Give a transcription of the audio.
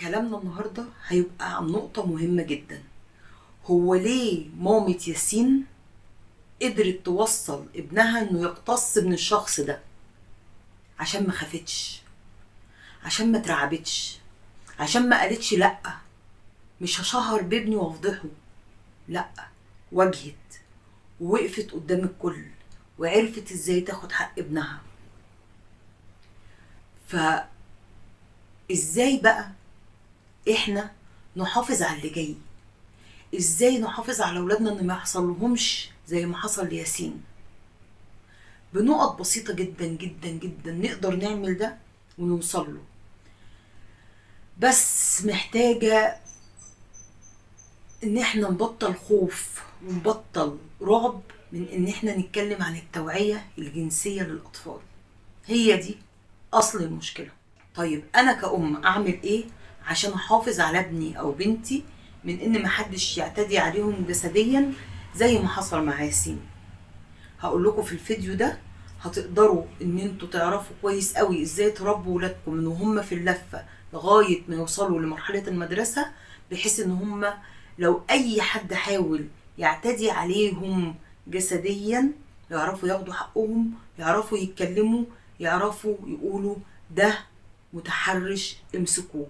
كلامنا النهاردة هيبقى عن نقطة مهمة جدا. هو ليه مامة ياسين قدرت توصل ابنها انه يقتص من الشخص ده؟ عشان ما خافتش، عشان ما اترعبتش، عشان ما قالتش لأ مش هشهر بابني وافضحه. لأ، واجهت ووقفت قدام الكل وعرفت ازاي تاخد حق ابنها. فازاي بقى احنا نحافظ على اللي جاي؟ ازاي نحافظ على اولادنا ان ما يحصلهمش زي ما حصل لياسين؟ بنقط بسيطة جدا جدا جدا نقدر نعمل ده ونوصل له، بس محتاجة ان احنا نبطل خوف ونبطل رعب من ان احنا نتكلم عن التوعية الجنسية للأطفال. هي دي اصل المشكلة. طيب انا كأم اعمل ايه عشان احافظ على ابني او بنتي من ان محدش يعتدي عليهم جسديا زي ما حصل مع ياسين؟ هقول لكم في الفيديو ده هتقدروا ان انتوا تعرفوا كويس قوي ازاي تربوا ولادكم من وهم في اللفة لغاية ما يوصلوا لمرحلة المدرسة، بحيث ان هم لو اي حد حاول يعتدي عليهم جسديا يعرفوا ياخدوا حقهم، يعرفوا يتكلموا، يعرفوا يقولوا ده متحرش امسكوه.